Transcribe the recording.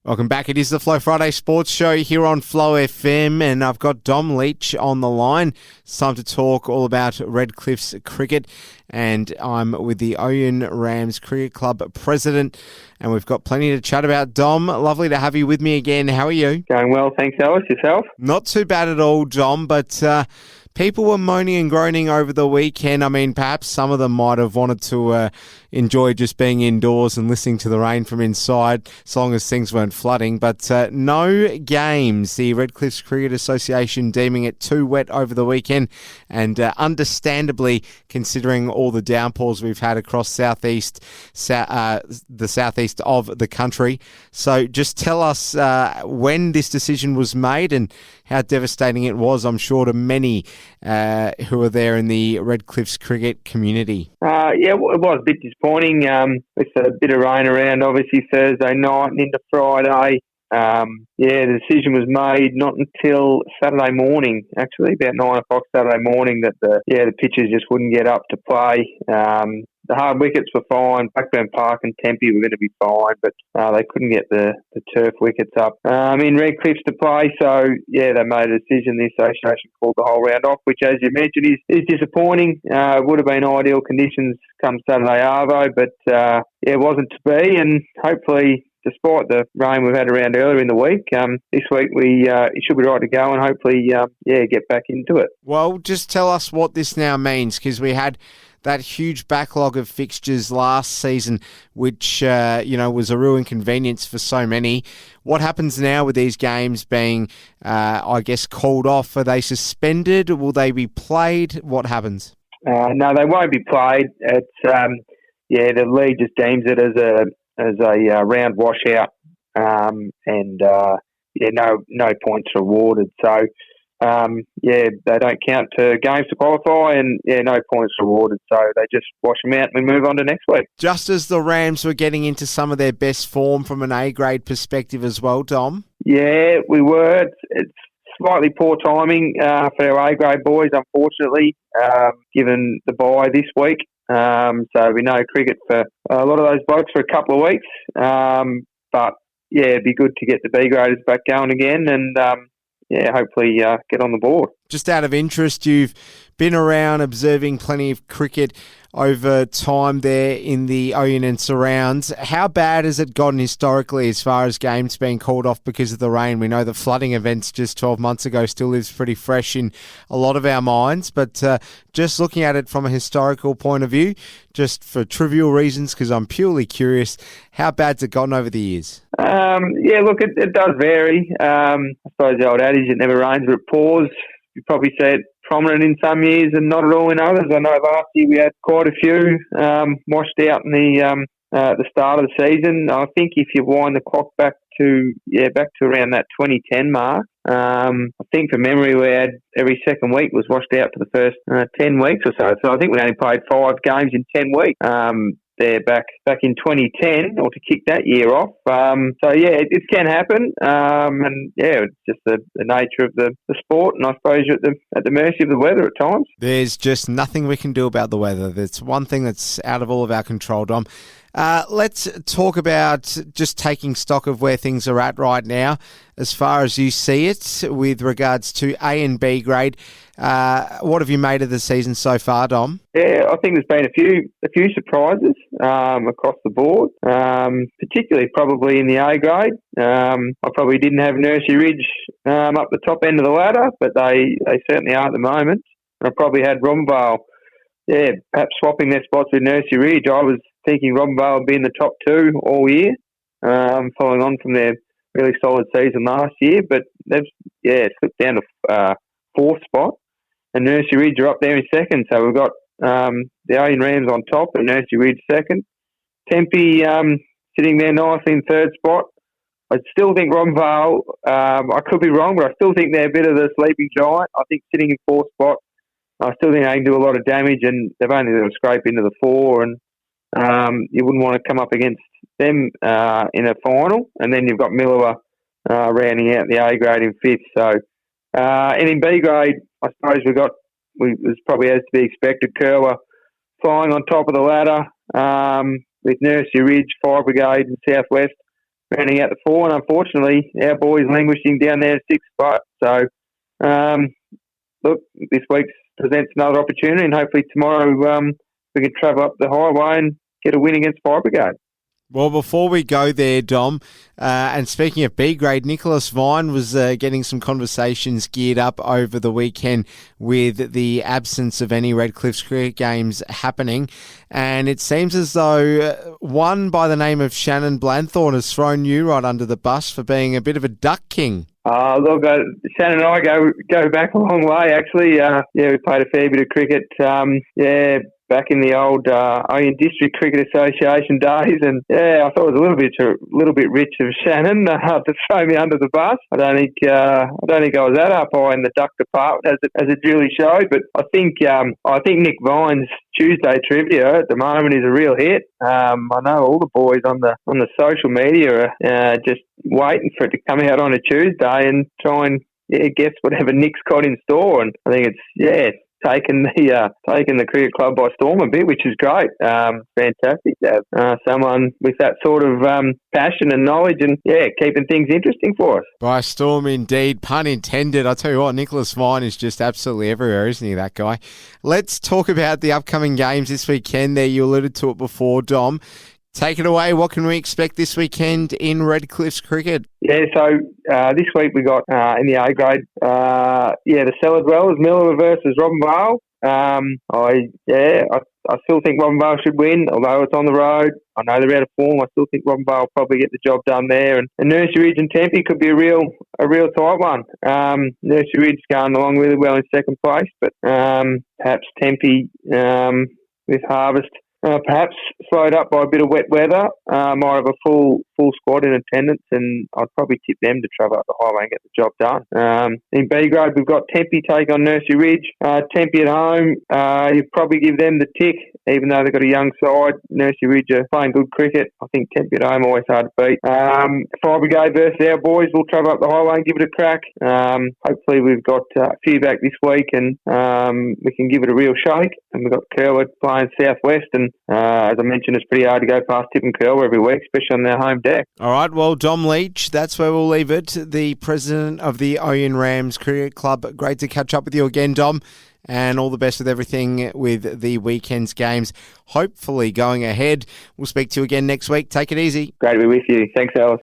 Welcome back. It is the Flow Friday Sports Show here on Flow FM, and I've got Dom Leach on the line. It's time to talk all about Redcliffe's cricket, and I'm with the Ouyen Rams Cricket Club president, and we've got plenty to chat about. Dom, lovely to have you with me again. How are you? Going well, thanks, Alice. Yourself? Not too bad at all, Dom, but people were moaning and groaning over the weekend. I mean, perhaps some of them might have wanted to enjoy just being indoors and listening to the rain from inside, as long as things weren't flooding. But no games. The Redcliffe's Cricket Association deeming it too wet over the weekend, and understandably, considering all the downpours we've had across the southeast of the country. So just tell us when this decision was made and how devastating it was, I'm sure, to many who are there in the Redcliffe's cricket community. Yeah, it was a bit disappointing. With a bit of rain around, obviously, Thursday night and into Friday. The decision was made not until Saturday morning, actually, about 9 o'clock Saturday morning, that the pitchers just wouldn't get up to play. The hard wickets were fine. Blackburn Park and Tempe were going to be fine, but they couldn't get the turf wickets up in Redcliffe's to play. So, they made a decision. The association called the whole round off, which, as you mentioned, is disappointing. Would have been ideal conditions come Saturday Arvo, but it wasn't to be. And hopefully, despite the rain we've had around earlier in the week, this week it should be right to go and hopefully, get back into it. Well, just tell us what this now means, because we had that huge backlog of fixtures last season, which, was a real inconvenience for so many. What happens now with these games being, called off? Are they suspended? Will they be played? What happens? No, they won't be played. It's, the league just deems it as a round washout, no points awarded. So, they don't count to games to qualify, and no points awarded. So they just wash them out and we move on to next week. A as the Rams were getting into some of their best form from an A-grade perspective as well, Dom? Yeah, we were. It's slightly poor timing for our A-grade boys, unfortunately, given the bye this week. So we know cricket for a lot of those blokes for a couple of weeks. But it'd be good to get the B-graders back going again and, hopefully get on the board. Just out of interest, you've been around observing plenty of cricket over time there in the Ouyen and surrounds. How bad has it gotten historically as far as games being called off because of the rain? We know the flooding events just 12 months ago still lives pretty fresh in a lot of our minds, but just looking at it from a historical point of view, just for trivial reasons, because I'm purely curious, how bad's it gotten over the years? It does vary. I suppose the old adage, it never rains but it pours. You probably see it prominent in some years and not at all in others. I know last year we had quite a few washed out in the start of the season. I think if you wind the clock back to around that 2010 mark, I think from memory we had every second week was washed out for the first 10 weeks or so. So I think we only played 5 games in 10 weeks. Back in 2010, or to kick that year off. It can happen, it's just the nature of the sport, and I suppose you're at the mercy of the weather at times. There's just nothing we can do about the weather. That's one thing that's out of all of our control, Dom. Let's talk about just taking stock of where things are at right now, as far as you see it, with regards to A and B grade. What have you made of the season so far, Dom? Yeah, I think there's been a few surprises across the board, particularly probably in the A grade. I probably didn't have Nursery Ridge up the top end of the ladder, but they certainly are at the moment. I probably had Robinvale, perhaps swapping their spots with Nursery Ridge. I was thinking Robinvale would be in the top 2 all year, following on from their really solid season last year, but they've slipped down to 4th spot, and Nursery Ridge are up there in 2nd. So we've got the Ouyen Rams on top and Nursery Ridge 2nd. Tempe sitting there nicely in 3rd spot. I still think Robinvale, I could be wrong, but I still think they're a bit of the sleeping giant. I think sitting in 4th spot, I still think they can do a lot of damage, and they've only got to scrape into the 4, and you wouldn't want to come up against them in a final. And then you've got Millewa rounding out the A grade in 5th. So, and in B grade, I suppose it was probably as to be expected. Curler flying on top of the ladder with Nursery Ridge, Fire Brigade and Southwest rounding out the 4, and unfortunately our boys languishing down there at 6th spot. So, look, this week presents another opportunity, and hopefully tomorrow we can travel up the highway and get a win against Fire Brigade. Well, before we go there, Dom, and speaking of B grade, Nicholas Vine was getting some conversations geared up over the weekend with the absence of any Redcliffe's cricket games happening, and it seems as though one by the name of Shannon Blanthorne has thrown you right under the bus for being a bit of a duck king. Look, Shannon and I go back a long way, actually. We played a fair bit of cricket. Back in the old Ouyen District Cricket Association days, and I thought it was a little bit rich of Shannon to throw me under the bus. I don't think I was that up high in the duck department as it really showed. But I think Nick Vine's Tuesday trivia at the moment is a real hit. I know all the boys on the social media are just waiting for it to come out on a Tuesday and try and guess whatever Nick's got in store. And I think it's taken the cricket club by storm a bit, which is great. Fantastic to have someone with that sort of passion and knowledge, and keeping things interesting for us. By storm, indeed, pun intended. I tell you what, Nicholas Vine is just absolutely everywhere, isn't he? That guy. Let's talk about the upcoming games this weekend. There, you alluded to it before, Dom. Take it away. What can we expect this weekend in Redcliffe's cricket? So this week we got in the A grade, the Salad Dwellers, Miller versus Robin Vale. I still think Robin Vale should win, although it's on the road. I know they're out of form. I still think Robin Vale will probably get the job done there. And Nursery Ridge and Tempe could be a real tight one. Nursery Ridge going along really well in second place, but perhaps Tempe with Harvest. Perhaps slowed up by a bit of wet weather. I have a full squad in attendance, and I'd probably tip them to travel up the highway and get the job done. In B grade, we've got Tempe take on Nursery Ridge. Tempe at home, you'd probably give them the tick, even though they've got a young side. Nursery Ridge are playing good cricket. I think Tempe at home always hard to beat. Fire Brigade versus our boys. We'll travel up the highway and give it a crack. Hopefully we've got a few back this week, and we can give it a real shake. And we've got Curwood playing Southwest, and as I mentioned, it's pretty hard to go past Tip and Curl every week, especially on their home deck. All right, well, Dom Leach, that's where we'll leave it. The president of the Ouyen Rams Cricket Club. Great to catch up with you again, Dom, and all the best with everything with the weekend's games. Hopefully going ahead. We'll speak to you again next week. Take it easy. Great to be with you. Thanks, Alice.